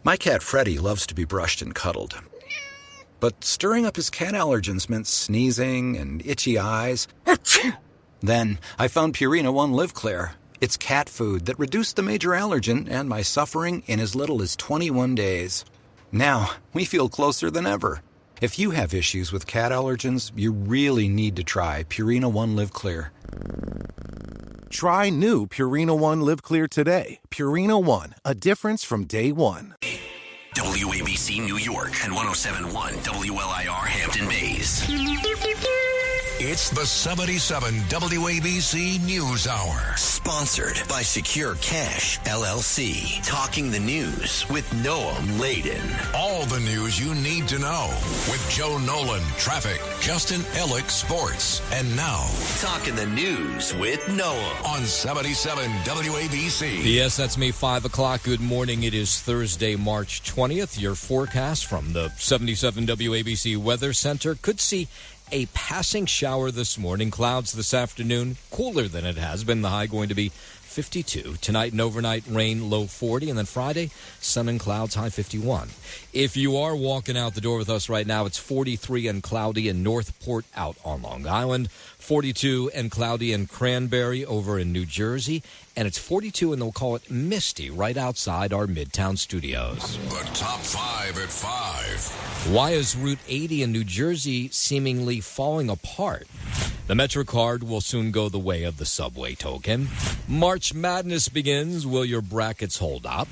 My cat Freddie loves to be brushed and cuddled. But stirring up his cat allergens meant sneezing and itchy eyes. Then I found Purina One Live Clear. It's cat food that reduced the major allergen and my suffering in as little as 21 days. Now, we feel closer than ever. If you have issues with cat allergens, you really need to try Purina One Live Clear. Try new Purina One Live Clear today. Purina One, a difference from day one. WABC New York and 107.1 WLIR Hampton Bays. It's the 77 WABC News Hour. Sponsored by Secure Cash, LLC. Talking the news with Noam Laden. All the news you need to know with Joe Nolan, traffic, Justin Ellick, sports. And now, Talking the news with Noam on 77 WABC. Yes, that's me, 5 o'clock. Good morning. It is Thursday, March 20th. Your forecast from the 77 WABC Weather Center could see a passing shower this morning. Clouds this afternoon, cooler than it has been. The high going to be 52. Tonight and overnight rain, low 40. And then Friday, sun and clouds, high 51. If you are walking out the door with us right now, it's 43 and cloudy in Northport out on Long Island. 42 and cloudy in Cranberry over in New Jersey. And it's 42 and they'll call it misty right outside our Midtown studios. The top 5 at 5. Why is Route 80 in New Jersey seemingly falling apart? The MetroCard will soon go the way of the subway token. March Madness begins. Will your brackets hold up?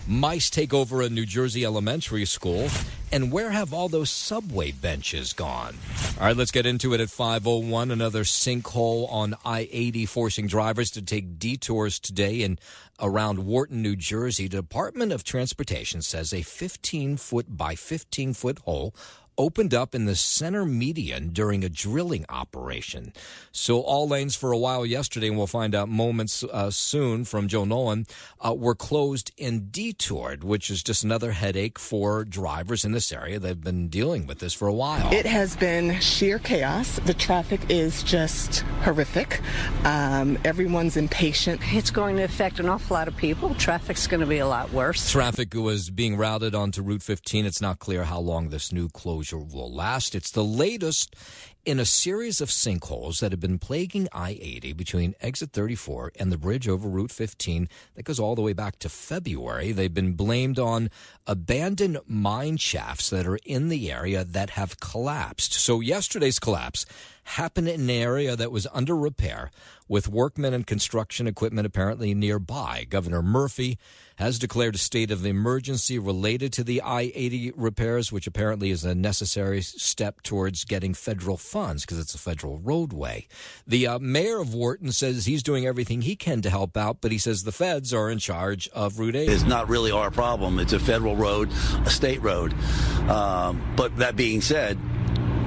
Mice take over a New Jersey elementary school. And where have all those subway benches gone? All right, let's get into it at 5:01. Another sinkhole on I-80 forcing drivers to take detours today in around Wharton, New Jersey. The Department of Transportation says a 15-foot by 15-foot hole opened up in the center median during a drilling operation. So all lanes for a while yesterday, and we'll find out moments soon from Joe Nolan, were closed and detoured, which is just another headache for drivers in this area. They've been dealing with this for a while. It has been sheer chaos. The traffic is just horrific. Everyone's impatient. It's going to affect an awful lot of people. Traffic's going to be a lot worse. Traffic was being routed onto Route 15. It's not clear how long this new closure will last. It's the latest in a series of sinkholes that have been plaguing I-80 between exit 34 and the bridge over Route 15 that goes all the way back to February. They've been blamed on abandoned mine shafts that are in the area that have collapsed. So yesterday's collapse happened in an area that was under repair with workmen and construction equipment apparently nearby. Governor Murphy has declared a state of emergency related to the I-80 repairs, which apparently is a necessary step towards getting federal funds because it's a federal roadway. The mayor of Wharton says he's doing everything he can to help out, but he says the feds are in charge of Route 80. It's not really our problem. It's a federal road, a state road. But that being said,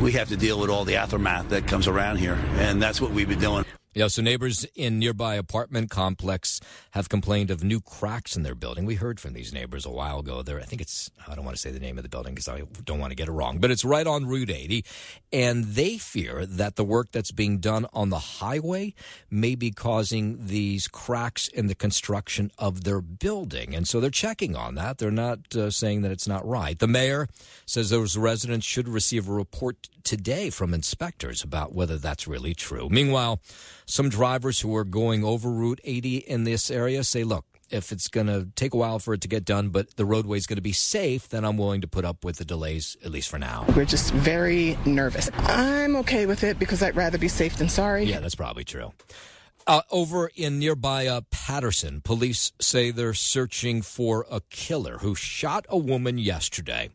we have to deal with all the aftermath that comes around here, and that's what we've been doing. Yeah, so neighbors in nearby apartment complex have complained of new cracks in their building. We heard from these neighbors a while ago. I think it's, I don't want to say the name of the building because I don't want to get it wrong, but it's right on Route 80. And they fear that the work that's being done on the highway may be causing these cracks in the construction of their building. And so they're checking on that. They're not saying that it's not right. The mayor says those residents should receive a report today from inspectors about whether that's really true. Meanwhile, some drivers who are going over Route 80 in this area say, look, if it's going to take a while for it to get done, but the roadway is going to be safe, then I'm willing to put up with the delays, at least for now. We're just very nervous. I'm okay with it because I'd rather be safe than sorry. Yeah, that's probably true. Over in nearby Patterson, police say they're searching for a killer who shot a woman yesterday,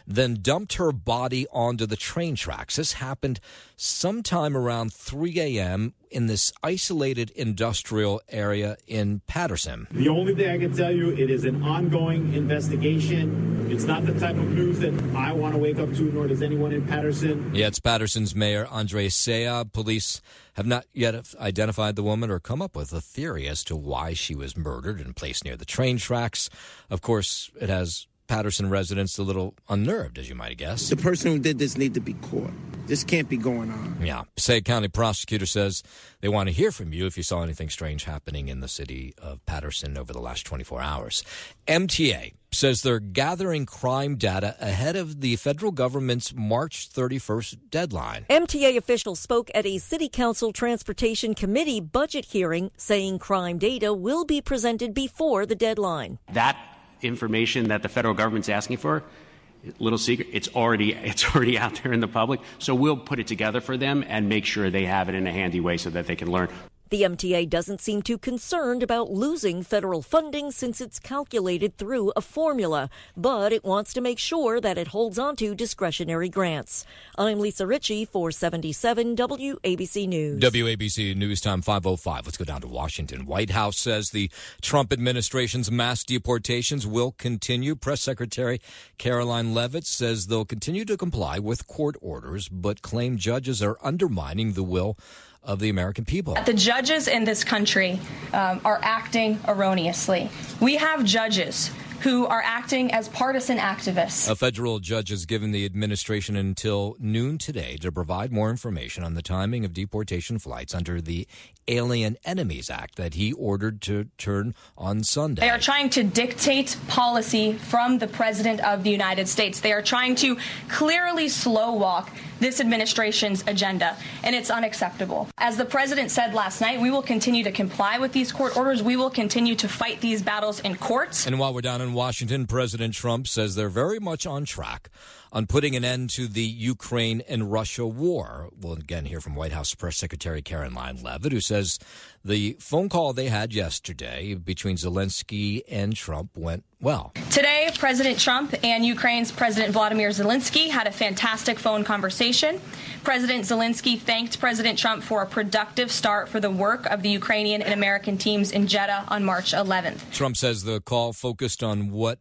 then dumped her body onto the train tracks. This happened sometime around 3 a.m. in this isolated industrial area in Patterson. The only thing I can tell you, it is an ongoing investigation. It's not the type of news that I want to wake up to, nor does anyone in Patterson. Yeah, it's Patterson's Mayor Andre Sea. Police have not yet identified the woman or come up with a theory as to why she was murdered and placed near the train tracks. Of course, it has Patterson residents a little unnerved, as you might guess. The person who did this need to be caught. This can't be going on. Yeah. Passaic County prosecutor says they want to hear from you if you saw anything strange happening in the city of Patterson over the last 24 hours. MTA says they're gathering crime data ahead of the federal government's March 31st deadline. MTA officials spoke at a City Council Transportation Committee budget hearing, saying crime data will be presented before the deadline. That information that the federal government's asking for, little secret, it's already out there in the public. So we'll put it together for them and make sure they have it in a handy way so that they can learn. The MTA doesn't seem too concerned about losing federal funding since it's calculated through a formula, but it wants to make sure that it holds on to discretionary grants. I'm Lisa Ritchie for 77 WABC News. WABC News Time 5:05. Let's go down to Washington. White House says the Trump administration's mass deportations will continue. Press Secretary Caroline Leavitt says they'll continue to comply with court orders, but claim judges are undermining the will of the American people. The judges in this country are acting erroneously. We have judges who are acting as partisan activists. A federal judge has given the administration until noon today to provide more information on the timing of deportation flights under the Alien Enemies Act that he ordered to turn on Sunday. They are trying to dictate policy from the President of the United States. They are trying to clearly slow walk this administration's agenda, and it's unacceptable. As the President said last night, we will continue to comply with these court orders. We will continue to fight these battles in courts. And while we're down in Washington, President Trump says they're very much on track on putting an end to the Ukraine and Russia war. We'll again hear from White House Press Secretary Caroline Leavitt, who says the phone call they had yesterday between Zelensky and Trump went well. Today, President Trump and Ukraine's President Vladimir Zelensky had a fantastic phone conversation. President Zelensky thanked President Trump for a productive start for the work of the Ukrainian and American teams in Jeddah on March 11th. Trump says the call focused on what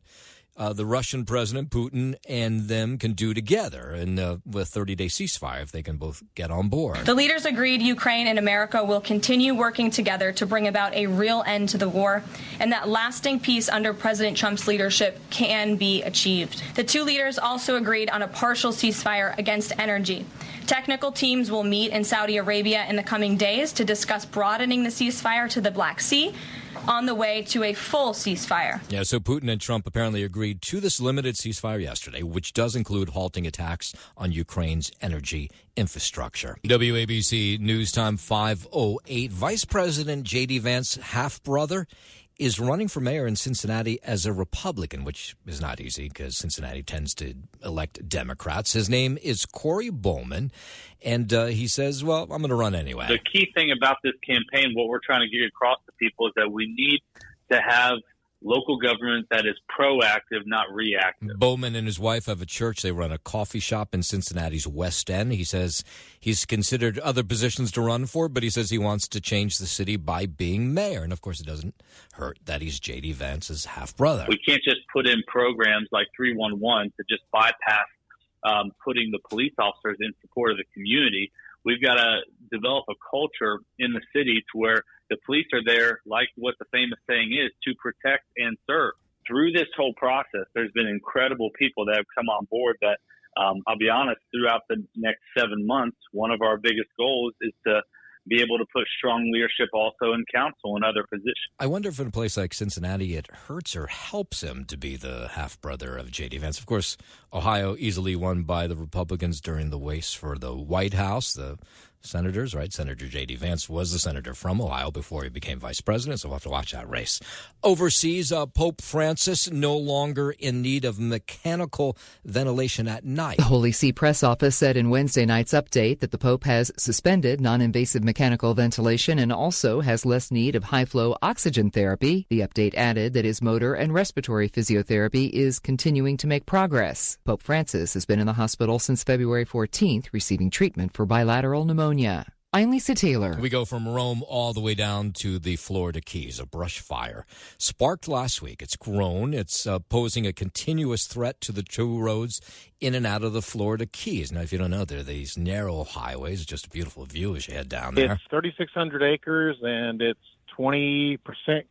the Russian President Putin and them can do together in with 30-day ceasefire if they can both get on board. The leaders agreed Ukraine and America will continue working together to bring about a real end to the war, and that lasting peace under President Trump's leadership can be achieved. The two leaders also agreed on a partial ceasefire against energy. Technical teams will meet in Saudi Arabia in the coming days to discuss broadening the ceasefire to the Black Sea, on the way to a full ceasefire. Yeah, so Putin and Trump apparently agreed to this limited ceasefire yesterday, which does include halting attacks on Ukraine's energy infrastructure. WABC News Time 5:08. Vice President J.D. Vance's half-brother is running for mayor in Cincinnati as a Republican, which is not easy because Cincinnati tends to elect Democrats. His name is Corey Bowman, and he says, well, I'm going to run anyway. The key thing about this campaign, what we're trying to get across to people, is that we need to have local government that is proactive, not reactive. Bowman and his wife have a church. They run a coffee shop in Cincinnati's West End. He says he's considered other positions to run for, but he says he wants to change the city by being mayor. And, of course, it doesn't hurt that he's J.D. Vance's half-brother. We can't just put in programs like 311 to just bypass putting the police officers in support of the community. We've got to develop a culture in the city to where the police are there, like what the famous saying is, to protect and serve. Through this whole process, there's been incredible people that have come on board that, I'll be honest, throughout the next 7 months, one of our biggest goals is to be able to put strong leadership also in council and other positions. I wonder if in a place like Cincinnati it hurts or helps him to be the half-brother of J.D. Vance. Of course, Ohio easily won by the Republicans during the race for the White House, the senators, right? Senator J.D. Vance was the senator from Ohio before he became vice president, so we'll have to watch that race. Overseas, Pope Francis no longer in need of mechanical ventilation at night. The Holy See press office said in Wednesday night's update that the Pope has suspended non-invasive mechanical ventilation and also has less need of high-flow oxygen therapy. The update added that his motor and respiratory physiotherapy is continuing to make progress. Pope Francis has been in the hospital since February 14th, receiving treatment for bilateral pneumonia. I'm Lisa Taylor. We go from Rome all the way down to the Florida Keys. A brush fire sparked last week. It's grown. It's posing a continuous threat to the two roads in and out of the Florida Keys. Now, if you don't know, there are these narrow highways. Just a beautiful view as you head down there. It's 3,600 acres, and it's 20%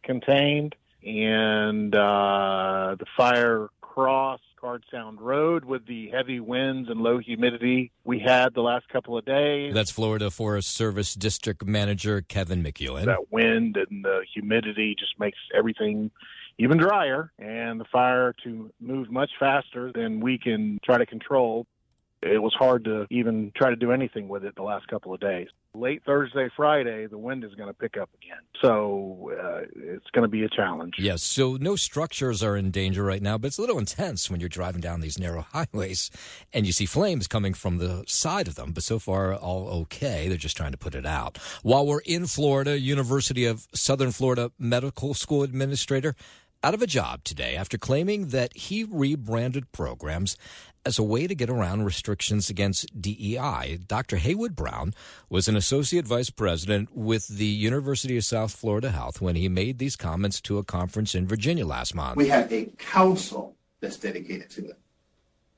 contained. And the fire crossed Card Sound Road with the heavy winds and low humidity we had the last couple of days. That's Florida Forest Service District Manager Kevin McEwen. That wind and the humidity just makes everything even drier and the fire to move much faster than we can try to control. It was hard to even try to do anything with it the last couple of days. Late Thursday, Friday, the wind is going to pick up again. So it's going to be a challenge. Yes, so no structures are in danger right now, but it's a little intense when you're driving down these narrow highways and you see flames coming from the side of them. But so far, all okay. They're just trying to put it out. While we're in Florida, University of Southern Florida Medical School administrator out of a job today after claiming that he rebranded programs as a way to get around restrictions against DEI. Dr. Haywood Brown was an associate vice president with the University of South Florida Health when he made these comments to a conference in Virginia last month. We have a council that's dedicated to it.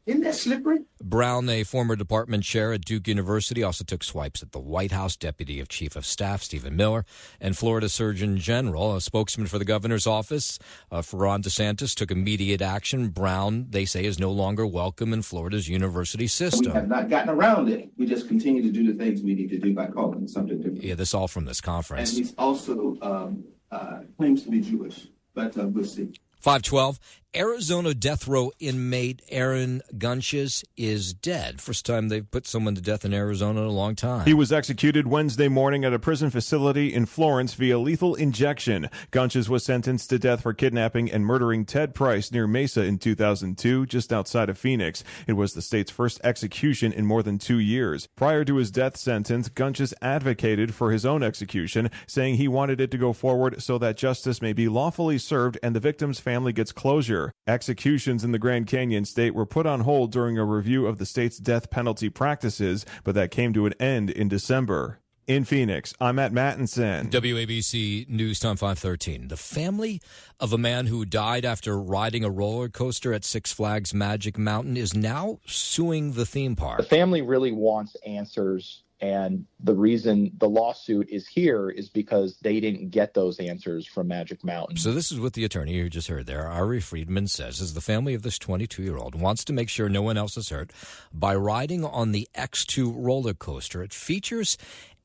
Isn't that slippery? Brown, a former department chair at Duke University, also took swipes at the White House, Deputy of Chief of Staff Stephen Miller, and Florida Surgeon General. A spokesman for the governor's office, for Ron DeSantis, took immediate action. Brown, they say, is no longer welcome in Florida's university system. We have not gotten around it. We just continue to do the things we need to do by calling it something different. Yeah, this all from this conference. And he's also claims to be Jewish, but we'll see. 512, Arizona death row inmate Aaron Gunches is dead. First time they've put someone to death in Arizona in a long time. He was executed Wednesday morning at a prison facility in Florence via lethal injection. Gunches was sentenced to death for kidnapping and murdering Ted Price near Mesa in 2002, just outside of Phoenix. It was the state's first execution in more than 2 years. Prior to his death sentence, Gunches advocated for his own execution, saying he wanted it to go forward so that justice may be lawfully served and the victim's family gets closure. Executions in the Grand Canyon state were put on hold during a review of the state's death penalty practices, but that came to an end in December. In Phoenix, I'm Matt Mattinson. WABC News Time 513. The family of a man who died after riding a roller coaster at Six Flags Magic Mountain is now suing the theme park. The family really wants answers. And the reason the lawsuit is here is because they didn't get those answers from Magic Mountain. So this is what the attorney you just heard there, Ari Friedman, says, is the family of this 22-year-old wants to make sure no one else is hurt by riding on the X2 roller coaster. It features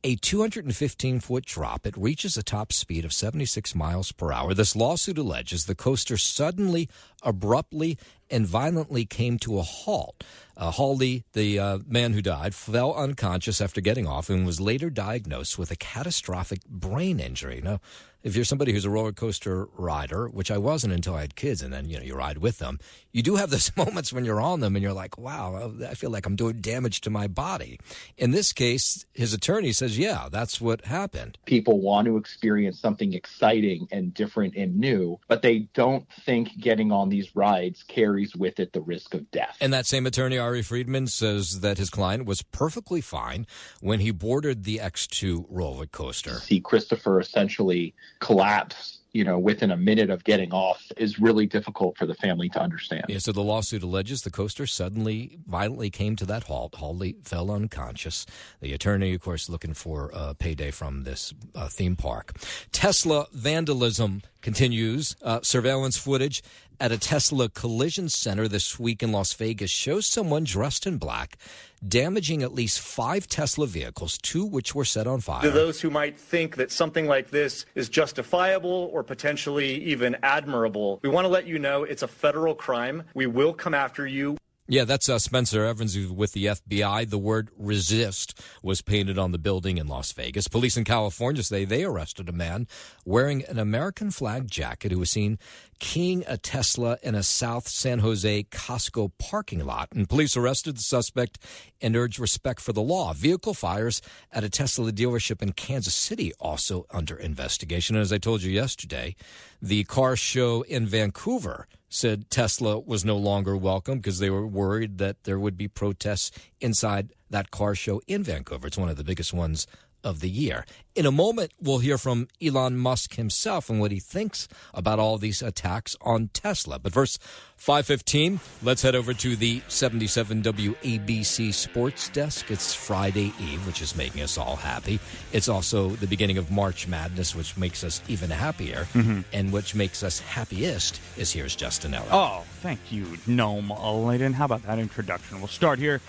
a 215-foot drop. It reaches a top speed of 76 miles per hour. This lawsuit alleges the coaster suddenly, abruptly, and violently came to a halt. Hawley, the man who died, fell unconscious after getting off and was later diagnosed with a catastrophic brain injury. Now, if you're somebody who's a roller coaster rider, which I wasn't until I had kids, and then, you ride with them, you do have those moments when you're on them and you're like, wow, I feel like I'm doing damage to my body. In this case, his attorney says, yeah, that's what happened. People want to experience something exciting and different and new, but they don't think getting on these rides carries with it the risk of death. And that same attorney, Ari Friedman, says that his client was perfectly fine when he boarded the X2 roller coaster. See Christopher essentially collapse, within a minute of getting off is really difficult for the family to understand. Yeah, so the lawsuit alleges the coaster suddenly, violently came to that halt. Hawley fell unconscious. The attorney, of course, looking for a payday from this theme park. Tesla vandalism continues. Surveillance footage at a Tesla collision center this week in Las Vegas shows someone dressed in black damaging at least 5 Tesla vehicles, 2 which were set on fire. To those who might think that something like this is justifiable or potentially even admirable, we want to let you know it's a federal crime. We will come after you. Yeah, that's Spencer Evans who's with the FBI. The word resist was painted on the building in Las Vegas. Police in California say they arrested a man wearing an American flag jacket who was seen keying a Tesla in a South San Jose Costco parking lot. And police arrested the suspect and urged respect for the law. Vehicle fires at a Tesla dealership in Kansas City also under investigation. And as I told you yesterday, the car show in Vancouver said Tesla was no longer welcome because they were worried that there would be protests inside that car show in Vancouver. It's one of the biggest ones of the year. In a moment, we'll hear from Elon Musk himself and what he thinks about all these attacks on Tesla. But first, 5:15, let's head over to the 77 WABC Sports Desk. It's Friday Eve, which is making us all happy. It's also the beginning of March Madness, which makes us even happier. And which makes us happiest is here's Justin Eller. Oh, thank you, Gnome Layden. How about that introduction? We'll start here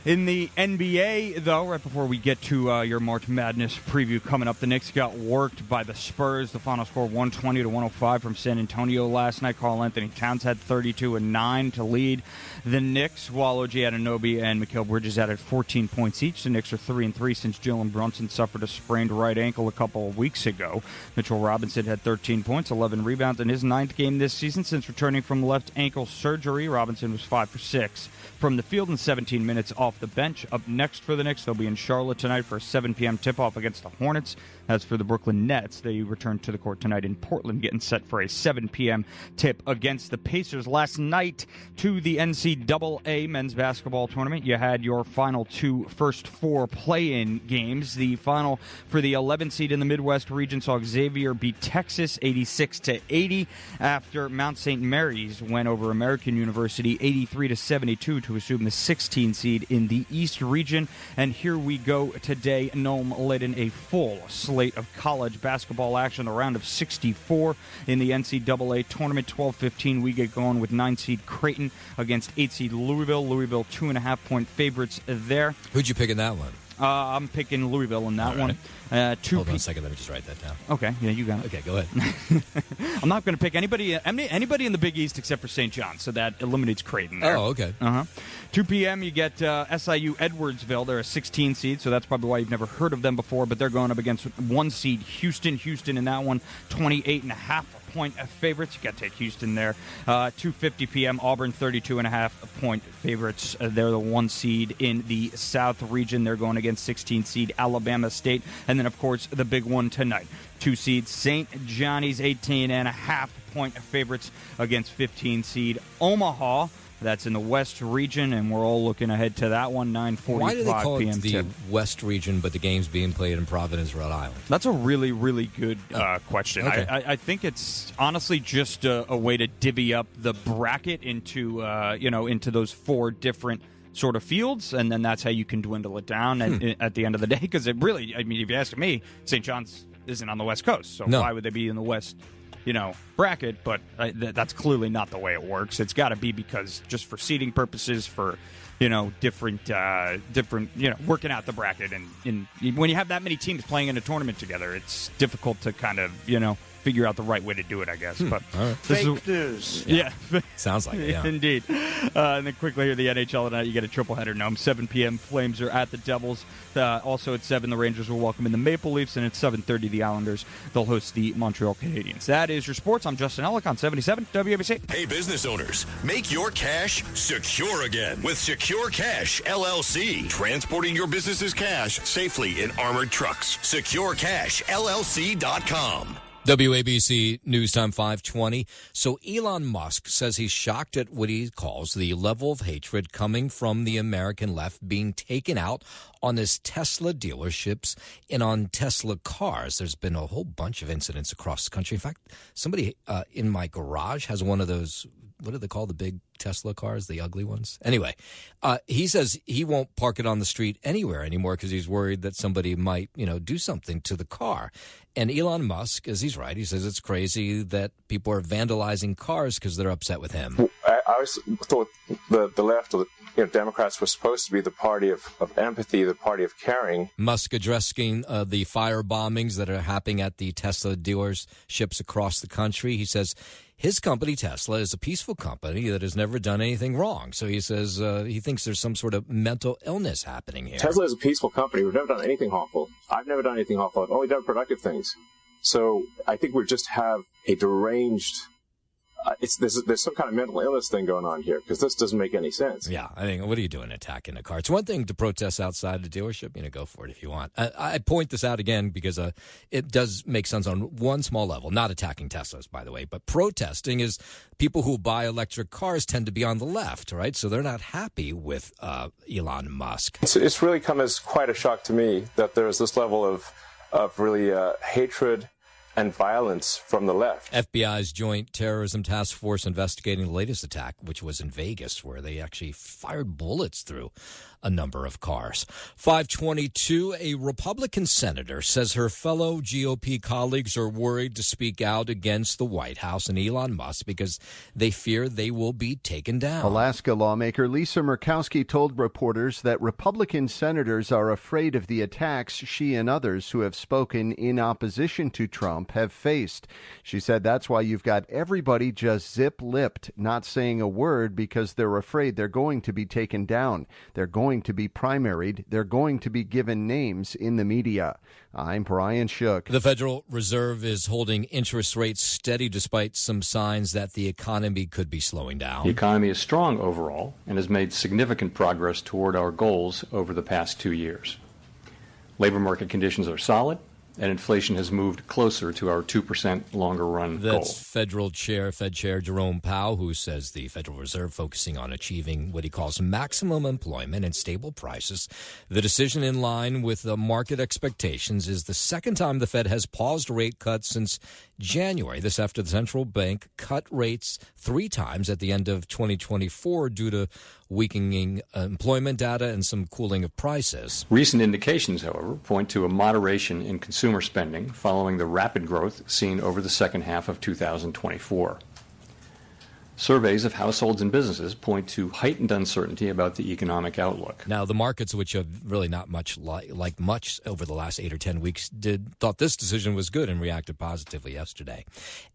In the NBA, though, right before we get to your March Madness preview coming up, the Knicks got worked by the Spurs. The final score 120-105 from San Antonio last night. Karl Anthony Towns had 32 and 9 to lead the Knicks, while OG Anunoby and Mikal Bridges added 14 points each. The Knicks are 3-3 since Jalen Brunson suffered a sprained right ankle a couple of weeks ago. Mitchell Robinson had 13 points, 11 rebounds in his 9th game this season since returning from left ankle surgery. Robinson was 5 for 6 from the field in 17 minutes off the bench. Up next for the Knicks, they'll be in Charlotte tonight for a 7 p.m. tip-off against the Hornets. As for the Brooklyn Nets, they return to the court tonight in Portland, getting set for a 7 p.m. tip against the Pacers. Last night to the NCAA men's basketball tournament, you had your final first four play-in games. The final for the 11 seed in the Midwest region saw Xavier beat Texas 86-80 after Mount St. Mary's went over American University 83-72 to assume the 16 seed in the East region. And here we go today. Nome led in a full slate of college basketball action, the round of 64 in the NCAA tournament. 12-15, we get going with 9-seed Creighton against 8-seed Louisville. Louisville 2.5-point favorites there. Who'd you pick in that one? I'm picking Louisville in that one. Hold on a second. Let me just write that down. Okay. Yeah, you got it. Okay, go ahead. I'm not going to pick anybody in the Big East except for St. John, so that eliminates Creighton there. Oh, okay. 2 p.m., you get SIU Edwardsville. They're a 16 seed, so that's probably why you've never heard of them before, but they're going up against 1 seed Houston. Houston in that one, 28.5-point favorites. You got to take Houston there. 2:50 p.m. Auburn 32.5-point favorites. They're the 1 seed in the South region. They're going against 16 seed Alabama State. And then, of course, the big one tonight. 2 seed St. Johnny's 18.5-point favorites against 15 seed Omaha. That's in the West region, and we're all looking ahead to that one, 9:45 p.m. Why do they call it the tip. West region, but the game's being played in Providence, Rhode Island? That's a really, really good question. Okay. I think it's honestly just a way to divvy up the bracket into into those 4 different sort of fields, and then that's how you can dwindle it down at the end of the day. Because it really, I mean, if you ask me, St. John's isn't on the West Coast, so why would they be in the West bracket? But that's clearly not the way it works. It's got to be because just for seeding purposes, for different working out the bracket, and when you have that many teams playing in a tournament together, it's difficult to kind of figure out the right way to do it, I guess. But fake news. Yeah. Sounds like it, yeah. Indeed. And then quickly here, the NHL tonight, you get a triple header. Nome, 7 p.m. Flames are at the Devils. Also at 7, the Rangers will welcome in the Maple Leafs. And at 7:30, the Islanders, they'll host the Montreal Canadiens. That is your sports. I'm Justin Ellick on 77 WABC. Hey, business owners, make your cash secure again with Secure Cash LLC. Transporting your business's cash safely in armored trucks. SecureCashLLC.com. WABC News Time 5:20. So Elon Musk says he's shocked at what he calls the level of hatred coming from the American left being taken out on his Tesla dealerships and on Tesla cars. There's been a whole bunch of incidents across the country. In fact, somebody in my garage has one of those, what do they call the big Tesla cars, the ugly ones? Anyway, he says he won't park it on the street anywhere anymore because he's worried that somebody might, do something to the car. And Elon Musk, as he's right, he says it's crazy that people are vandalizing cars because they're upset with him. I always thought the left, or Democrats were supposed to be the party of empathy, the party of caring. Musk addressing the fire bombings that are happening at the Tesla dealerships across the country. He says his company, Tesla, is a peaceful company that has never done anything wrong. So he says he thinks there's some sort of mental illness happening here. Tesla is a peaceful company. We've never done anything harmful. I've never done anything harmful. I've only done productive things. So I think we just have a deranged... there's some kind of mental illness thing going on here, because this doesn't make any sense. Yeah, I think, what are you doing attacking a car? It's one thing to protest outside the dealership. Go for it if you want. I point this out again because it does make sense on one small level. Not attacking Teslas, by the way, but protesting is people who buy electric cars tend to be on the left, right? So they're not happy with Elon Musk. It's really come as quite a shock to me that there's this level of really hatred and violence from the left. FBI's Joint Terrorism Task Force investigating the latest attack, which was in Vegas, where they actually fired bullets through a number of cars. 522, a Republican senator says her fellow GOP colleagues are worried to speak out against the White House and Elon Musk because they fear they will be taken down. Alaska lawmaker Lisa Murkowski told reporters that Republican senators are afraid of the attacks she and others who have spoken in opposition to Trump have faced. She said that's why you've got everybody just zip-lipped, not saying a word because they're afraid they're going to be taken down. They're going to be primaried. They're going to be given names in the media. I'm Brian Shook. The Federal Reserve is holding interest rates steady despite some signs that the economy could be slowing down. The economy is strong overall and has made significant progress toward our goals over the past 2 years. Labor market conditions are solid, and inflation has moved closer to our 2% longer-run goal. That's Fed Chair Jerome Powell, who says the Federal Reserve focusing on achieving what he calls maximum employment and stable prices. The decision in line with the market expectations is the second time the Fed has paused rate cuts since January. This after the central bank cut rates 3 times at the end of 2024 due to weakening employment data and some cooling of prices. Recent indications, however, point to a moderation in consumer spending following the rapid growth seen over the second half of 2024. Surveys of households and businesses point to heightened uncertainty about the economic outlook. Now, the markets, which have really not much like much over the last 8 or 10 weeks, thought this decision was good and reacted positively yesterday.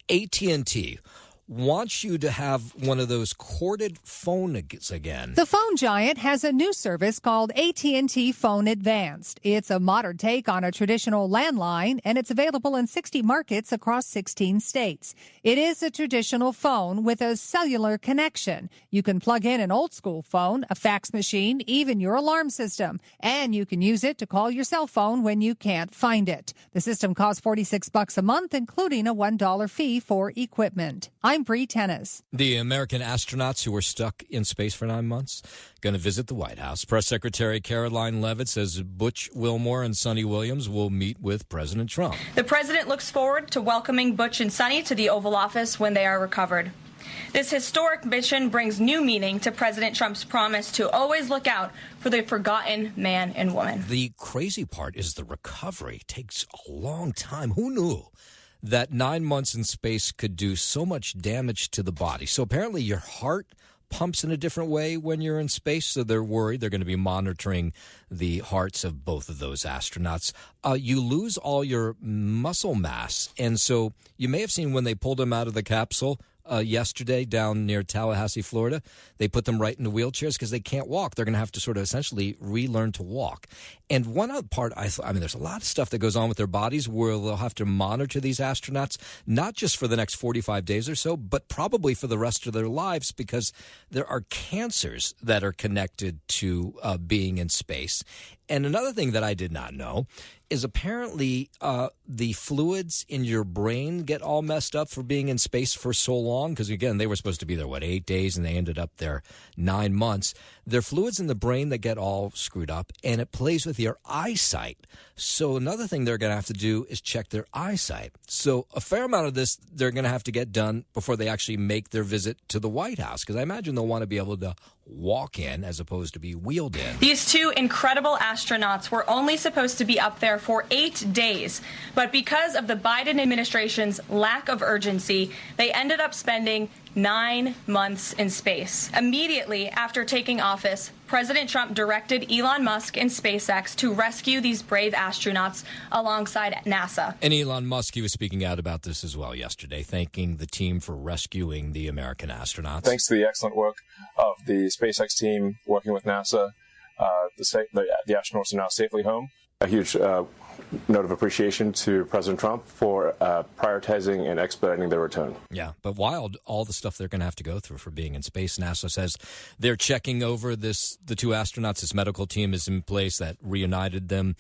AT&T wants you to have one of those corded phones again. The phone giant has a new service called AT&T Phone Advanced. It's a modern take on a traditional landline, and it's available in 60 markets across 16 states. It is a traditional phone with a cellular connection. You can plug in an old-school phone, a fax machine, even your alarm system. And you can use it to call your cell phone when you can't find it. The system costs $46 a month, including a $1 fee for equipment. I'm Bree Tennis. The American astronauts who were stuck in space for 9 months going to visit the White House. Press Secretary Caroline Leavitt says Butch Wilmore and Sonny Williams will meet with President Trump. The president looks forward to welcoming Butch and Sonny to the Oval Office when they are recovered. This historic mission brings new meaning to President Trump's promise to always look out for the forgotten man and woman. The crazy part is the recovery takes a long time. Who knew that 9 months in space could do so much damage to the body? So apparently your heart pumps in a different way when you're in space, so they're worried. They're going to be monitoring the hearts of both of those astronauts. You lose all your muscle mass, and so you may have seen when they pulled them out of the capsule yesterday down near Tallahassee, Florida, they put them right into wheelchairs because they can't walk. They're going to have to sort of essentially relearn to walk. And one other part, I mean, there's a lot of stuff that goes on with their bodies where they'll have to monitor these astronauts, not just for the next 45 days or so, but probably for the rest of their lives because there are cancers that are connected to being in space. And another thing that I did not know is apparently the fluids in your brain get all messed up for being in space for so long. Because, again, they were supposed to be there, 8 days, and they ended up there 9 months. There are fluids in the brain that get all screwed up, and it plays with your eyesight. So another thing they're going to have to do is check their eyesight. So a fair amount of this they're going to have to get done before they actually make their visit to the White House, because I imagine they'll want to be able to walk in as opposed to be wheeled in. These 2 incredible astronauts were only supposed to be up there for 8 days, but because of the Biden administration's lack of urgency, they ended up spending 9 months in space. Immediately after taking office, President Trump directed Elon Musk and SpaceX to rescue these brave astronauts alongside NASA. And Elon Musk, he was speaking out about this as well yesterday, thanking the team for rescuing the American astronauts. Thanks to the excellent work of the SpaceX team working with NASA, the astronauts are now safely home. A huge note of appreciation to President Trump for prioritizing and expediting their return. Yeah, but wild, all the stuff they're going to have to go through for being in space. NASA says they're checking over the 2 astronauts. This medical team is in place that reunited them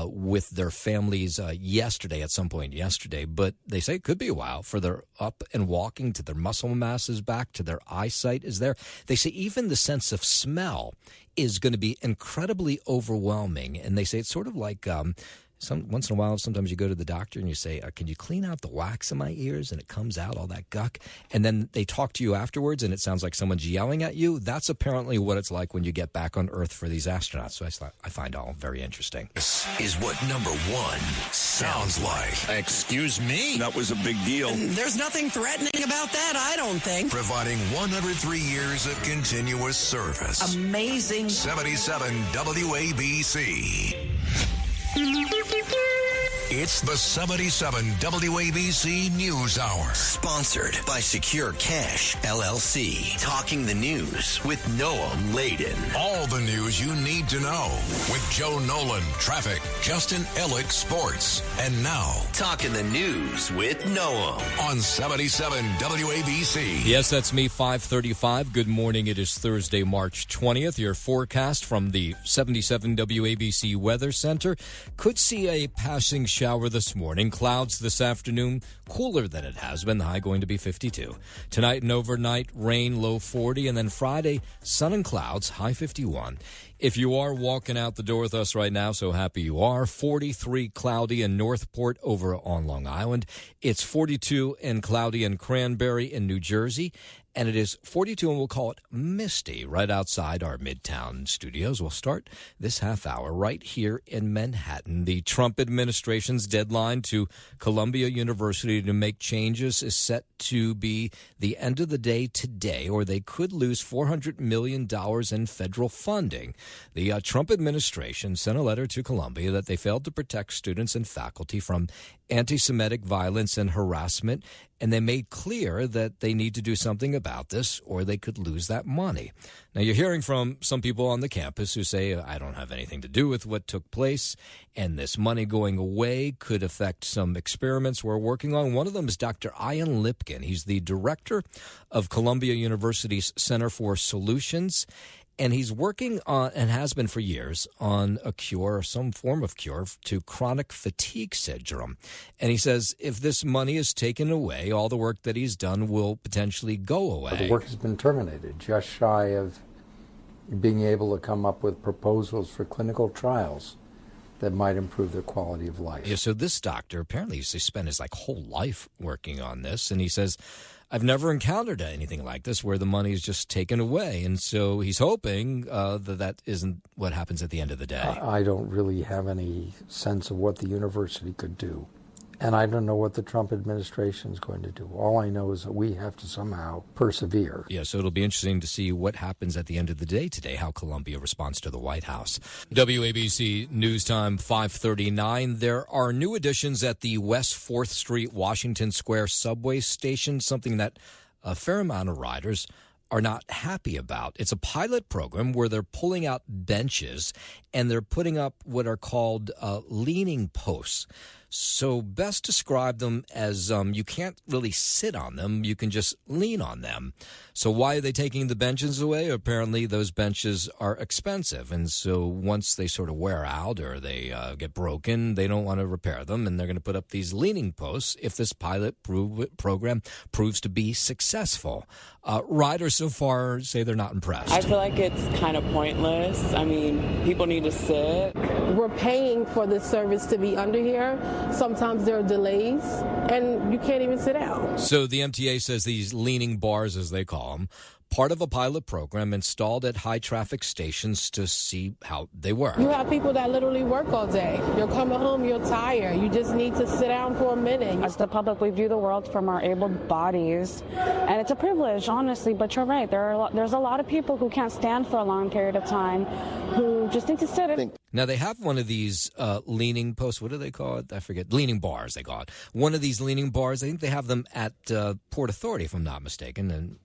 with their families at some point yesterday. But they say it could be a while for their up and walking, to their muscle mass is back, to their eyesight is there. They say even the sense of smell is going to be incredibly overwhelming. And they say it's sort of like once in a while, sometimes you go to the doctor and you say, can you clean out the wax in my ears? And it comes out, all that guck. And then they talk to you afterwards and it sounds like someone's yelling at you. That's apparently what it's like when you get back on Earth for these astronauts. So I find all very interesting. This is what number one sounds like. Excuse me? That was a big deal. There's nothing threatening about that, I don't think. Providing 103 years of continuous service. Amazing. 77 WABC. It's the 77 WABC News Hour. Sponsored by Secure Cash, LLC. Talking the news with Noam Laden. All the news you need to know with Joe Nolan, traffic, Justin Ellick, sports. And now, Talking the news with Noam on 77 WABC. Yes, that's me, 5:35. Good morning. It is Thursday, March 20th. Your forecast from the 77 WABC Weather Center. Could see a passing shower this morning. Clouds this afternoon, cooler than it has been. The high going to be 52. Tonight and overnight, rain, low 40. And then Friday, sun and clouds, high 51. If you are walking out the door with us right now, so happy you are. 43 cloudy in Northport over on Long Island. It's 42 and cloudy in Cranberry in New Jersey. And it is 42, and we'll call it misty, right outside our Midtown studios. We'll start this half hour right here in Manhattan. The Trump administration's deadline to Columbia University to make changes is set to be the end of the day today, or they could lose $400 million in federal funding. The Trump administration sent a letter to Columbia that they failed to protect students and faculty from anti-Semitic violence and harassment, and they made clear that they need to do something about this or they could lose that money. Now, you're hearing from some people on the campus who say, I don't have anything to do with what took place, and this money going away could affect some experiments we're working on. One of them is Dr. Ian Lipkin. He's the director of Columbia University's Center for Solutions, and he's working on, and has been for years, on a cure, or some form of cure, to chronic fatigue syndrome. And he says if this money is taken away, all the work that he's done will potentially go away. The work has been terminated, just shy of being able to come up with proposals for clinical trials that might improve their quality of life. Yeah, so this doctor, apparently he spent his whole life working on this, and he says, I've never encountered anything like this where the money is just taken away. And so he's hoping that isn't what happens at the end of the day. I don't really have any sense of what the university could do. And I don't know what the Trump administration is going to do. All I know is that we have to somehow persevere. Yeah, so it'll be interesting to see what happens at the end of the day today, how Columbia responds to the White House. WABC News Time 5:39. There are new additions at the West 4th Street, Washington Square subway station, something that a fair amount of riders are not happy about. It's a pilot program where they're pulling out benches and they're putting up what are called leaning posts. So best describe them as you can't really sit on them. You can just lean on them. So why are they taking the benches away? Apparently those benches are expensive. And so once they sort of wear out or they get broken, they don't want to repair them. And they're going to put up these leaning posts if this pilot program proves to be successful. Riders so far say they're not impressed. I feel like it's kind of pointless. I mean, people need to sit. We're paying for this service to be under here. Sometimes there are delays, and you can't even sit down. So the MTA says these leaning bars, as they call them, part of a pilot program installed at high-traffic stations to see how they work. You have people that literally work all day. You're coming home, you're tired. You just need to sit down for a minute. As the public, we view the world from our able bodies, and it's a privilege, honestly, but you're right. There's a lot of people who can't stand for a long period of time who just need to sit. Now, they have one of these leaning posts. What do they call it? I forget. Leaning bars, they call it. One of these leaning bars, I think they have them at Port Authority, if I'm not mistaken. And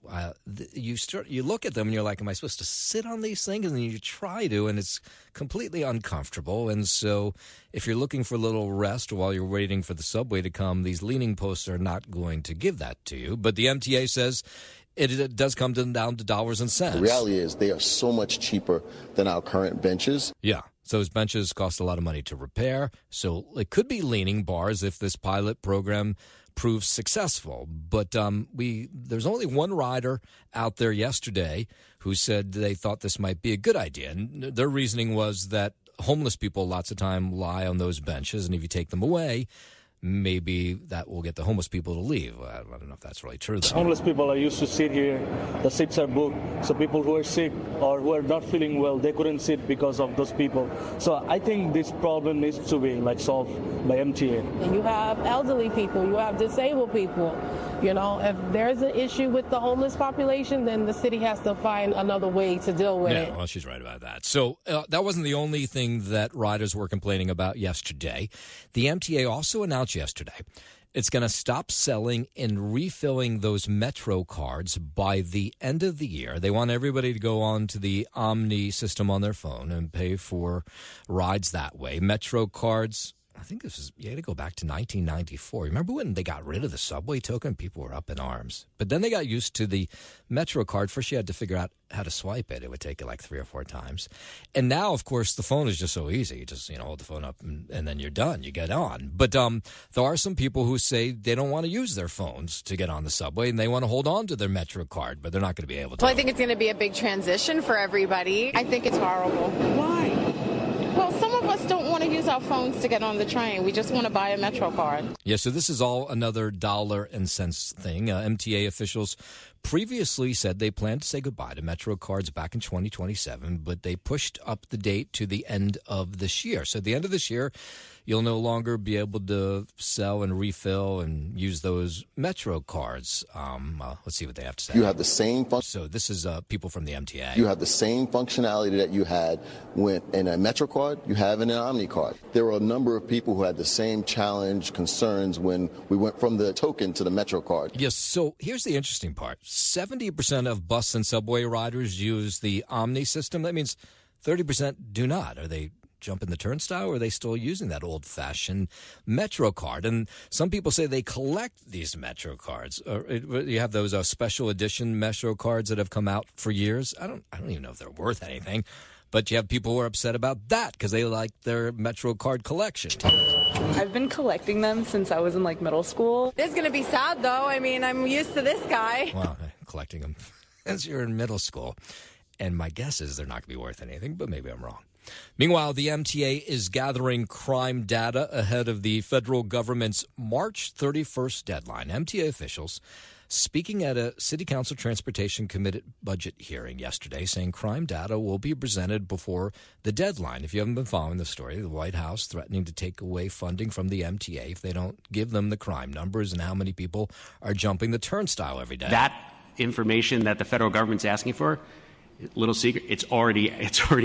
you look at them and you're like, am I supposed to sit on these things? And then you try to, and it's completely uncomfortable. And so if you're looking for a little rest while you're waiting for the subway to come, these leaning posts are not going to give that to you. But the MTA says it does come down to dollars and cents. The reality is they are so much cheaper than our current benches. Yeah. So those benches cost a lot of money to repair. So it could be leaning bars if this pilot program proves successful. But there's only one rider out there yesterday who said they thought this might be a good idea. And their reasoning was that homeless people lots of time lie on those benches, and if you take them away, maybe that will get the homeless people to leave. I don't know if that's really true, though. Homeless people are used to sit here. The seats are booked. So people who are sick or who are not feeling well, they couldn't sit because of those people. So I think this problem needs to be solved by MTA. And you have elderly people, you have disabled people. You know, if there's an issue with the homeless population, then the city has to find another way to deal with it. Yeah, well, she's right about that. So that wasn't the only thing that riders were complaining about yesterday. The MTA also announced yesterday it's going to stop selling and refilling those Metro cards by the end of the year. They want everybody to go on to the Omni system on their phone and pay for rides that way. Metro cards, I think you had to go back to 1994. Remember when they got rid of the subway token? People were up in arms. But then they got used to the Metro card. First, you had to figure out how to swipe it. It would take you like 3 or 4 times. And now, of course, the phone is just so easy. You just hold the phone up and then you're done. You get on. But there are some people who say they don't want to use their phones to get on the subway, and they want to hold on to their Metro card, but they're not going to be able to. Well, I think it's going to be a big transition for everybody. I think it's horrible. Why? Well, some of us don't want to use our phones to get on the train. We just want to buy a Metro card. Yeah, so this is all another dollar and cents thing. MTA officials previously said they planned to say goodbye to Metro cards back in 2027, but they pushed up the date to the end of this year. So at the end of this year, you'll no longer be able to sell and refill and use those Metro cards. Let's see what they have to say. You have the same So this is people from the MTA. You have the same functionality that you had in a Metro card, you have in an Omni card. There were a number of people who had the same challenge, concerns when we went from the token to the Metro card. Yes, so here's the interesting part. 70% of bus and subway riders use the Omni system. That means 30% do not. Are they jumping the turnstile, or are they still using that old-fashioned Metro card? And some people say they collect these Metro cards. You have those special edition Metro cards that have come out for years. I don't even know if they're worth anything. But you have people who are upset about that because they like their Metro card collection. I've been collecting them since I was in middle school. It's going to be sad, though. I mean, I'm used to this guy. Well, collecting them as you're in middle school. And my guess is they're not going to be worth anything, but maybe I'm wrong. Meanwhile, the MTA is gathering crime data ahead of the federal government's March 31st deadline. MTA officials speaking at a City Council Transportation Committee budget hearing yesterday, saying crime data will be presented before the deadline. If you haven't been following the story, the White House threatening to take away funding from the MTA if they don't give them the crime numbers and how many people are jumping the turnstile every day. That information that the federal government's asking for, little secret, it's already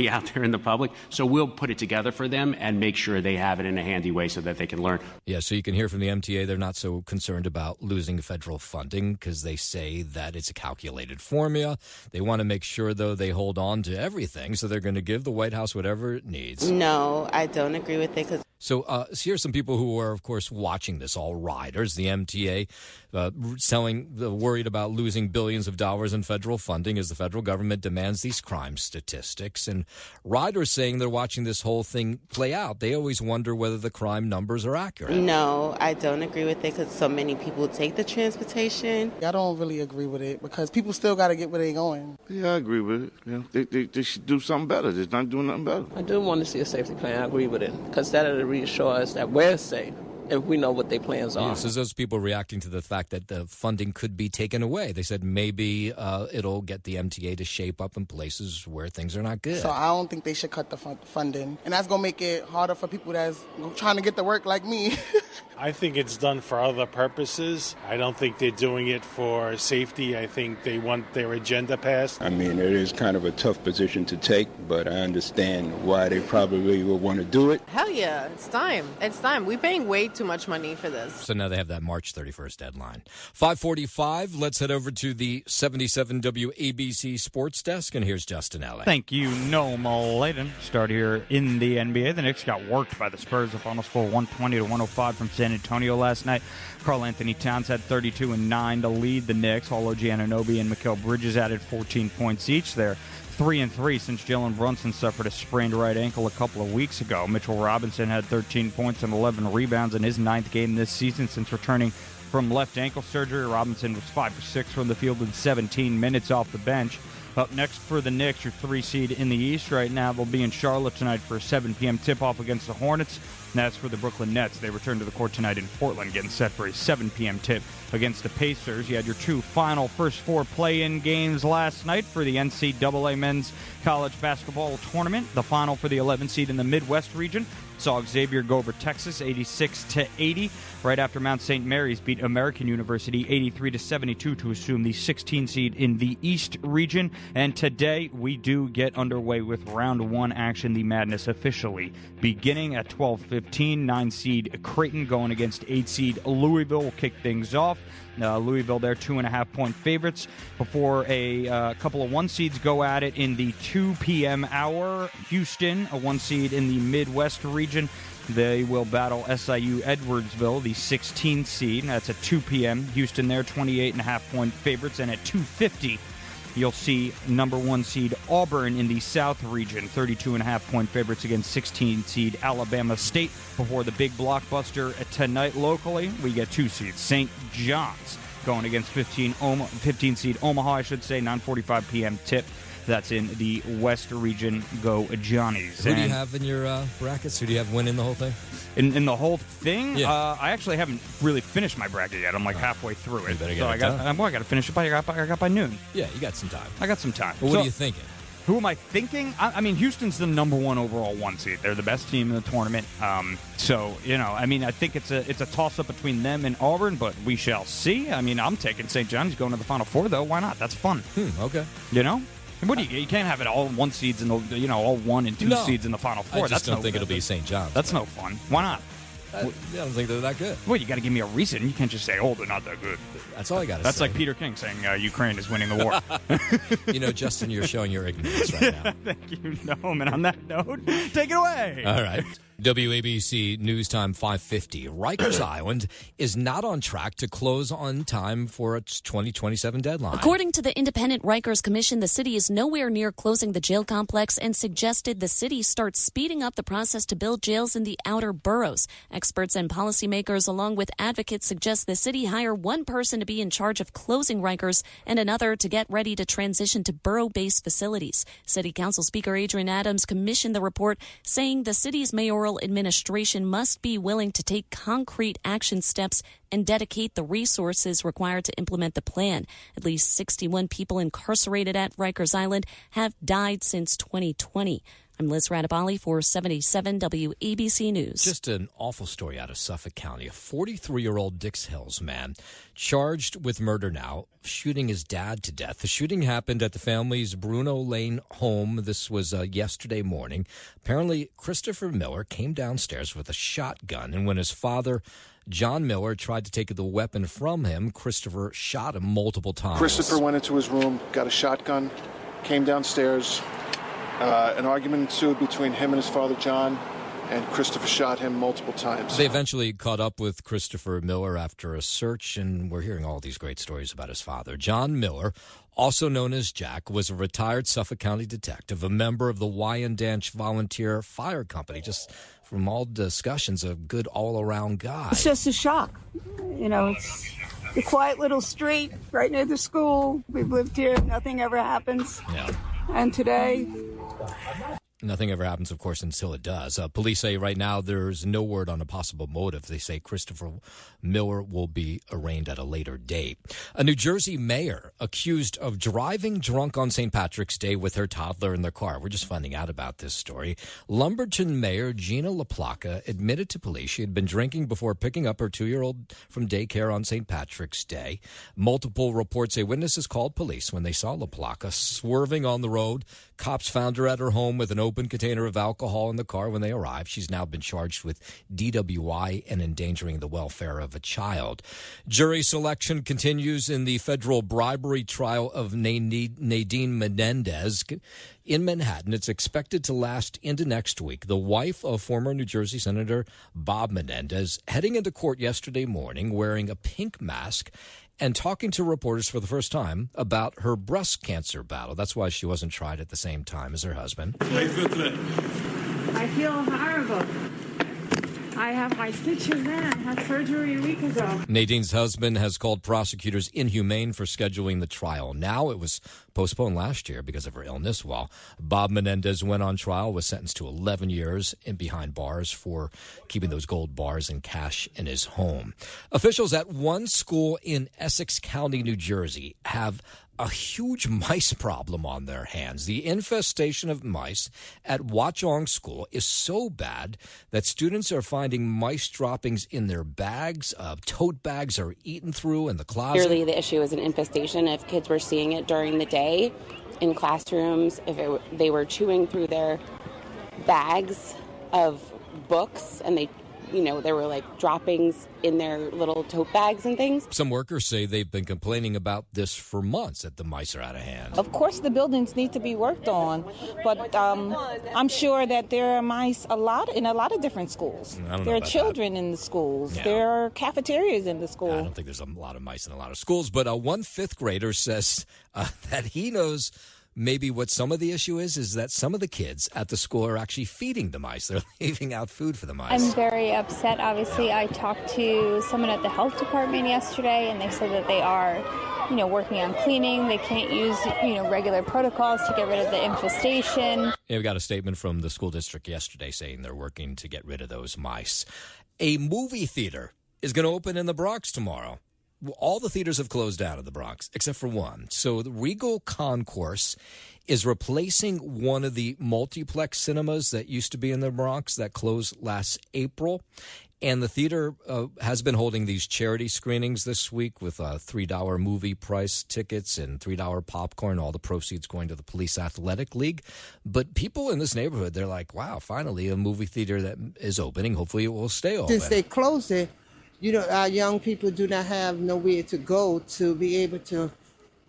out there in the public. So we'll put it together for them and make sure they have it in a handy way so that they can learn. Yeah, so you can hear from the MTA they're not so concerned about losing federal funding because they say that it's a calculated formula. They want to make sure, though, they hold on to everything, so they're going to give the White House whatever it needs. No, I don't agree with it. So here's some people who are, of course, watching this, all riders. The MTA worried about losing billions of dollars in federal funding as the federal government demands these crime statistics. And riders saying they're watching this whole thing play out. They always wonder whether the crime numbers are accurate. No, I don't agree with it because so many people take the transportation. I don't really agree with it because people still got to get where they're going. Yeah, I agree with it. They should do something better. They're not doing nothing better. I do want to see a safety plan. I agree with it because that'll reassure us that we're safe if we know what their plans are. So those people reacting to the fact that the funding could be taken away. They said maybe it'll get the MTA to shape up in places where things are not good. So I don't think they should cut the funding. And that's going to make it harder for people that's trying to get to work like me. I think it's done for other purposes. I don't think they're doing it for safety. I think they want their agenda passed. I mean, it is kind of a tough position to take, but I understand why they probably will want to do it. Hell yeah, it's time. It's time. We're paying way too much money for this. So now they have that March 31st deadline. 5:45, let's head over to the 77 WABC Sports Desk, and here's Justin Ellick. Thank you, Noam Layden. Start here in the NBA. The Knicks got worked by the Spurs. The final score 120-105 from San Antonio last night. Karl Anthony Towns had 32 and 9 to lead the Knicks. OG Anunoby and Mikal Bridges added 14 points each there. 3-3 since Jalen Brunson suffered a sprained right ankle a couple of weeks ago. Mitchell Robinson had 13 points and 11 rebounds in his 9th game this season since returning from left ankle surgery. Robinson was 5 for 6 from the field in 17 minutes off the bench. Up next for the Knicks, your 3 seed in the East right now. They'll be in Charlotte tonight for a 7 p.m. tip-off against the Hornets. And that's for the Brooklyn Nets. They return to the court tonight in Portland, getting set for a 7 p.m. tip against the Pacers. You had your 2 final first 4 play-in games last night for the NCAA Men's College Basketball Tournament. The final for the 11 seed in the Midwest region saw Xavier go over Texas 86-80 right after Mount St. Mary's beat American University 83-72 to assume the 16 seed in the East region. And today we do get underway with round 1 action, the madness officially beginning at 12:15. 9 seed Creighton going against 8 seed Louisville will kick things off. Louisville, they're 2.5-point favorites before a couple of 1 seeds go at it in the 2 p.m. hour. Houston, a 1 seed in the Midwest region. They will battle SIU Edwardsville, the 16th seed. That's at 2 p.m. Houston, they're 28.5-point favorites. And at 2:50, you'll see number 1 seed Auburn in the South region, 32.5-point favorites against 16 seed Alabama State. Before the big blockbuster tonight locally, we get 2 seeds St. John's going against 15 seed Omaha, 9:45 p.m. tip. That's in the West region. Go Johnnies. Who do you have in your brackets? Who do you have winning the whole thing? In the whole thing? Yeah. I actually haven't really finished my bracket yet. I'm like halfway through it. You better get so it done. I got to finish it by noon. Yeah, you got some time. I got some time. Well, what are you thinking? Who am I thinking? I mean, Houston's the number 1 overall 1 seed. They're the best team in the tournament. So, I think it's a toss-up between them and Auburn, but we shall see. I mean, I'm taking St. John's going to the Final Four, though. Why not? That's fun. Okay. What do you can't have it all 1 seeds in the all 1 and 2 seeds in the Final Four. I just don't think it'll be St. John's. That's no fun. Why not? I don't think they're that good. Well, you got to give me a reason. You can't just say, "Oh, they're not that good." That's all I got to say. That's like Peter King saying Ukraine is winning the war. Justin, you're showing your ignorance right now. Thank you, Noam. And on that note, take it away. All right. WABC News Time 5:50. Rikers Island is not on track to close on time for its 2027 deadline. According to the Independent Rikers Commission, the city is nowhere near closing the jail complex and suggested the city start speeding up the process to build jails in the outer boroughs. Experts and policymakers, along with advocates, suggest the city hire 1 person to be in charge of closing Rikers and another to get ready to transition to borough-based facilities. City Council Speaker Adrian Adams commissioned the report, saying the city's mayoral administration must be willing to take concrete action steps and dedicate the resources required to implement the plan. At least 61 people incarcerated at Rikers Island have died since 2020. I'm Liz Radabali for 77 WABC News. Just an awful story out of Suffolk County. A 43-year-old Dix Hills man charged with murder now, shooting his dad to death. The shooting happened at the family's Bruno Lane home. This was yesterday morning. Apparently, Christopher Miller came downstairs with a shotgun, and when his father, John Miller, tried to take the weapon from him, Christopher shot him multiple times. Christopher went into his room, got a shotgun, came downstairs. An argument ensued between him and his father, John, and Christopher shot him multiple times. They eventually caught up with Christopher Miller after a search, and we're hearing all these great stories about his father. John Miller, also known as Jack, was a retired Suffolk County detective, a member of the Wyandanch Volunteer Fire Company. Just from all discussions, a good all-around guy. It's just a shock. It's the quiet little street right near the school. We've lived here. Nothing ever happens. Yeah. And today... Nothing ever happens, of course, until it does. Police say right now there's no word on a possible motive. They say Christopher Miller will be arraigned at a later date. A New Jersey mayor accused of driving drunk on St. Patrick's Day with her toddler in their car. We're just finding out about this story. Lumberton Mayor Gina LaPlaca admitted to police she had been drinking before picking up her 2-year-old from daycare on St. Patrick's Day. Multiple reports say witnesses called police when they saw LaPlaca swerving on the road. Cops found her at her home with an open container of alcohol in the car when they arrived. She's now been charged with DWI and endangering the welfare of a child. Jury selection continues in the federal bribery trial of Nadine Menendez in Manhattan. It's expected to last into next week. The wife of former New Jersey Senator Bob Menendez heading into court yesterday morning wearing a pink mask and talking to reporters for the first time about her breast cancer battle. That's why she wasn't tried at the same time as her husband. I feel horrible. I have my stitches in. Had surgery a week ago. Nadine's husband has called prosecutors inhumane for scheduling the trial. Now it was postponed last year because of her illness, while Bob Menendez went on trial, was sentenced to 11 years in behind bars for keeping those gold bars and cash in his home. Officials at one school in Essex County, New Jersey, have a huge mice problem on their hands. The infestation of mice at Watchung School is so bad that students are finding mice droppings in their bags. Tote bags are eaten through in the closet. Clearly, the issue is an infestation. If kids were seeing it during the day in classrooms, if they were chewing through their bags of books, and there were like droppings in their little tote bags and things. Some workers say they've been complaining about this for months, that the mice are out of hand. Of course, the buildings need to be worked on, but I'm sure that there are mice in a lot of different schools. There are children in the schools. Yeah. There are cafeterias in the school. I don't think there's a lot of mice in a lot of schools, but one fifth grader says that he knows maybe what some of the issue is that some of the kids at the school are actually feeding the mice. They're leaving out food for the mice. I'm very upset. Obviously, I talked to someone at the health department yesterday, and they said that they are, working on cleaning. They can't use, regular protocols to get rid of the infestation. Yeah, we got a statement from the school district yesterday saying they're working to get rid of those mice. A movie theater is going to open in the Bronx tomorrow. All the theaters have closed down in the Bronx, except for one. So the Regal Concourse is replacing one of the multiplex cinemas that used to be in the Bronx that closed last April. And the theater has been holding these charity screenings this week with $3 movie price tickets and $3 popcorn, all the proceeds going to the Police Athletic League. But people in this neighborhood, they're like, wow, finally a movie theater that is opening. Hopefully it will stay open. Since they closed it, our young people do not have nowhere to go to be able to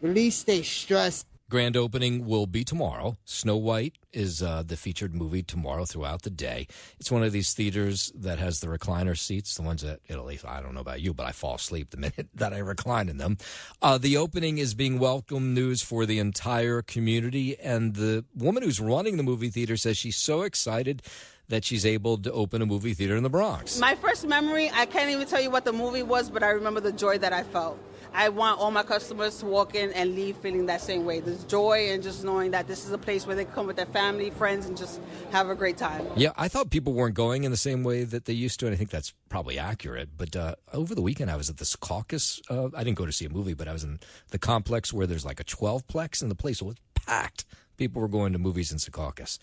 release their stress. Grand opening will be tomorrow. Snow White is the featured movie tomorrow throughout the day. It's one of these theaters that has the recliner seats, the ones that, at least I don't know about you, but I fall asleep the minute that I recline in them. The opening is being welcome news for the entire community, and the woman who's running the movie theater says she's so excited that she's able to open a movie theater in the Bronx. My first memory, I can't even tell you what the movie was, but I remember the joy that I felt. I want all my customers to walk in and leave feeling that same way. There's joy and just knowing that this is a place where they come with their family, friends, and just have a great time. Yeah, I thought people weren't going in the same way that they used to, and I think that's probably accurate. But over the weekend, I was at this caucus. I didn't go to see a movie, but I was in the complex where there's like a 12-plex, and the place was packed. People were going to movies in Secaucus.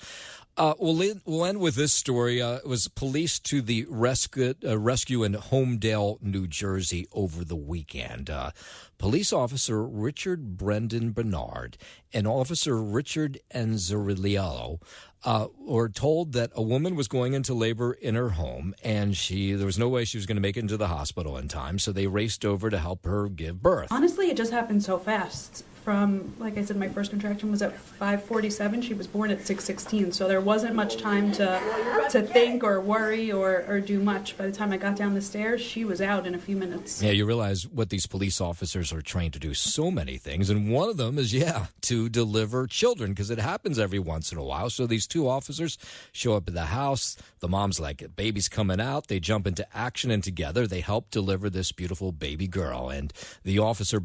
We'll end with this story. It was police to the rescue in Homedale, New Jersey over the weekend. Police officer Richard Brendan Bernard and officer Richard Enzariello were told that a woman was going into labor in her home, and there was no way she was going to make it into the hospital in time, so they raced over to help her give birth. Honestly, it just happened so fast. From, like I said, my first contraction was at 5:47. She was born at 6:16, so there wasn't much time to think or worry or do much. By the time I got down the stairs, she was out in a few minutes. Yeah, you realize what these police officers are trained to do, so many things, and one of them is, to deliver children, because it happens every once in a while. So these two officers show up at the house. The mom's like, baby's coming out. They jump into action, and together they help deliver this beautiful baby girl. And the officer,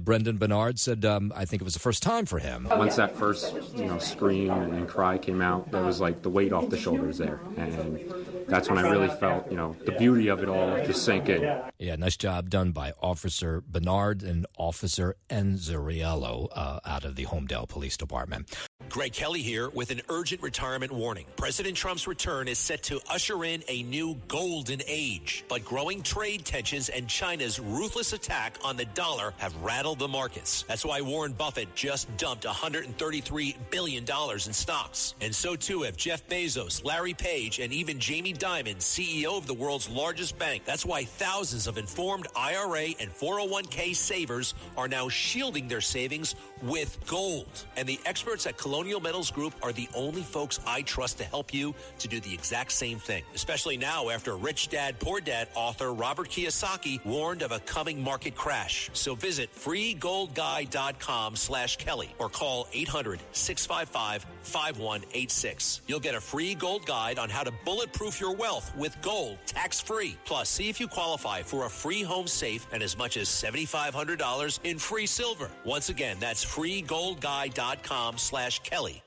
Brendan Bernard, said, I think it was the first time for him. Once that first, scream and cry came out, there was like the weight off the shoulders there. And that's when I really felt, the beauty of it all just sink in. Yeah, nice job done by Officer Bernard and Officer Enzariello out of the Homedale Police Department. Greg Kelly here with an urgent retirement warning. President Trump's return is set to usher in a new golden age. But growing trade tensions and China's ruthless attack on the dollar have rattled the markets. That's why Warren Buffett just dumped $133 billion in stocks. And so too have Jeff Bezos, Larry Page, and even Jamie Dimon, CEO of the world's largest bank. That's why thousands of informed IRA and 401k savers are now shielding their savings with gold. And the experts at Colonial Metals Group are the only folks I trust to help you to do the exact same thing, especially now after Rich Dad Poor Dad author Robert Kiyosaki warned of a coming market crash. So visit freegoldguide.com/Kelly or call 800-655-5186. You'll get a free gold guide on how to bulletproof your wealth with gold tax-free. Plus, see if you qualify for a free home safe and as much as $7,500 in free silver. Once again, that's freegoldguide.com/Kelly.